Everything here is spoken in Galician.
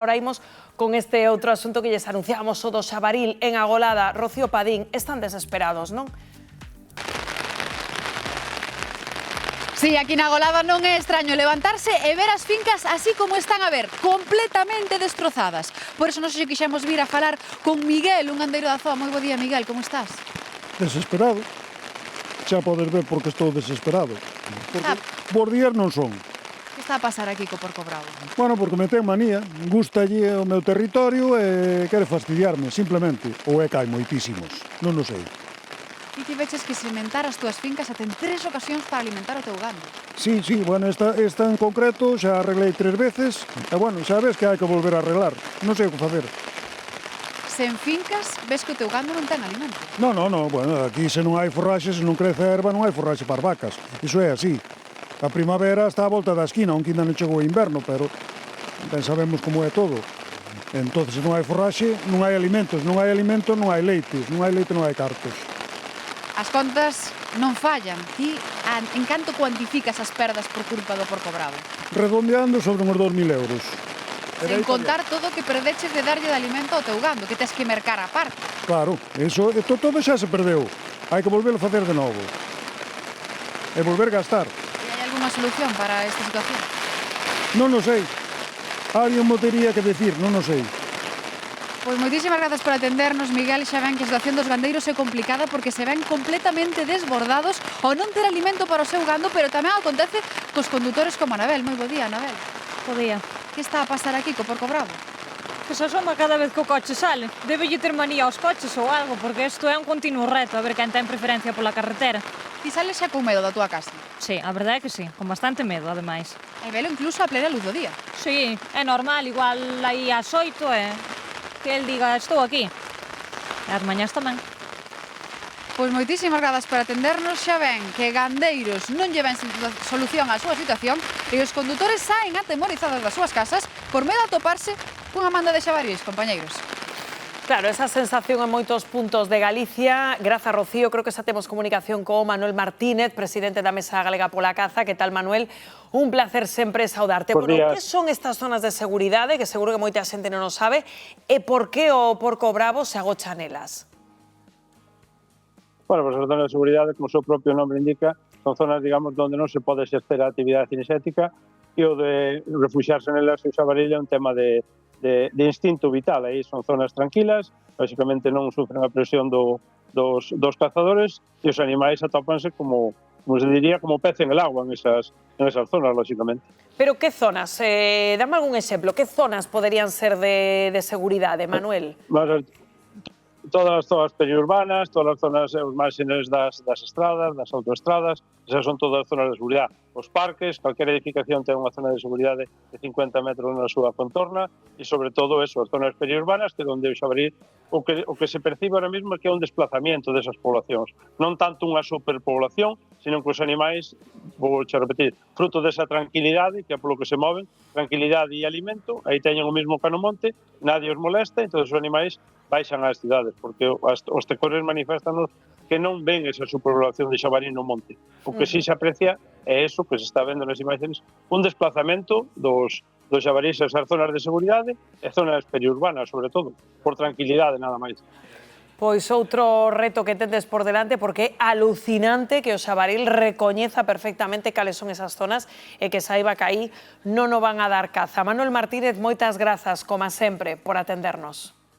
Ahora imos con este outro asunto que lles anunciamos, o do Xabaril en Agolada. Rocío Padín, están desesperados, non? Sí, aquí na Agolada non é extraño levantarse e ver as fincas así como están a ver, completamente destrozadas. Por eso nos quixemos vir a falar con Miguel, un gandeiro da zoa. Moi bo día, Miguel, como estás? Desesperado. Xa podes ver porque estou desesperado. Porque bons días non son. Que está a pasar aquí co Porco Bravo? Bueno, porque me ten manía, gustalle o meu territorio e quere fastidiarme, simplemente. Ou é que hai moitísimos, non o sei. Ti tiveches que sementar as túas fincas até en 3 ocasións para alimentar o teu gando. Sí, bueno, esta en concreto xa arreglei 3 veces e, bueno, xa ves que hai que volver a arreglar. Non sei o que facer. Sen fincas, ves que o teu gando non ten alimento. No, bueno, aquí se non hai forraxe, se non crece a erva, non hai forraxe para as vacas. Iso é así. A primavera está a volta da esquina, aunque ainda non chegou o inverno, pero ben sabemos como é todo. Entón, se non hai forraxe, non hai alimentos, non hai alimento, non hai leites, non hai leite, non hai cartos. As contas non fallan. Ti, en canto cuantificas as perdas por culpa do Porco Bravo? Redondeando sobre uns 2.000 euros. Sen contar todo o que perdeches de darlle de alimento ao teu gando, que tes que mercar a parte. Claro, eso, todo xa se perdeu. Hai que volver a facer de novo. E volver a gastar. E hai algunha solución para esta situación? Non o sei. Alguén mo tería que decir, non o sei. Pois moitísimas grazas por atendernos, Miguel. Xa ven que a situación dos gandeiros é complicada porque se ven completamente desbordados ao non ter alimento para o seu gando, pero tamén acontece cos condutores como Anabel. Moi bo día, Anabel. Bo día. Que está a pasar aquí co Porco Bravo? Que se asoma cada vez que o coche sale. Debelle ter manía aos coches ou algo, porque isto é un continuo reto, a ver quen ten preferencia pola carretera. Ti sales xa con medo da túa casa? Sí, a verdade é que sí, con bastante medo, ademais. E velo incluso a plena luz do día. Sí, é normal, igual aí ás 8 que el diga, estou aquí. E as mañás tamén. Pois moitísimas grazas por atendernos. Xa ven que gandeiros non lleven solución á súa situación e os condutores saen atemorizados das súas casas por medo a toparse cunha manda de xabarís, compañeiros. Claro, esa sensación en moitos puntos de Galicia. Grazas, Rocío. Creo que xa temos comunicación con Manuel Martínez, presidente da Mesa Galega pola Caza. Que tal, Manuel? Un placer sempre saudarte. Bueno, que son estas zonas de seguridade, que seguro que moita xente non o sabe, e por que o Porco Bravo se agocha nelas? Bueno, pues as zonas de seguridade, como o seu propio nome indica, son zonas, digamos, onde non se pode exercer a actividade cinexética e o de refuxiarse nelas e o xabaril é un tema de instinto vital. Aí son zonas tranquilas, basicamente non sufren a presión dos cazadores e os animais atópanse como se diría, como pez en el agua en esas zonas, lógicamente. Pero que zonas? Dame algún exemplo. Que zonas poderían ser de seguridade, Manuel? Todas as zonas periurbanas, todas as zonas, os márgenes das estradas, das autoestradas, esas son todas as zonas de seguridade. Os parques, calquera edificación ten unha zona de seguridade de 50 metros na súa contorna e, sobre todo, as zonas periurbanas, que é onde o xabaril, o que se percibe ahora mesmo é que é un desplazamiento desas poblacións. Non tanto unha superpoblación, sino que os animais, vou xa repetir, fruto desa tranquilidade, que é polo que se moven, tranquilidade e alimento, aí teñen o mesmo que no monte, nadie os molesta, entón os animais baixan ás cidades, porque os tecores manifestanos que non ven esa superpoblación de xabaril no monte. O que sí se aprecia é eso que se está vendo nas imaxes, un desplazamento dos xabarís a esas zonas de seguridade e zonas periurbanas, sobre todo, por tranquilidade, nada máis. Pois outro reto que tendes por delante, porque é alucinante que o xabaril recoñeza perfectamente cales son esas zonas e que saiba que aí non o van a dar caza. Manuel Martínez, moitas grazas, como sempre, por atendernos.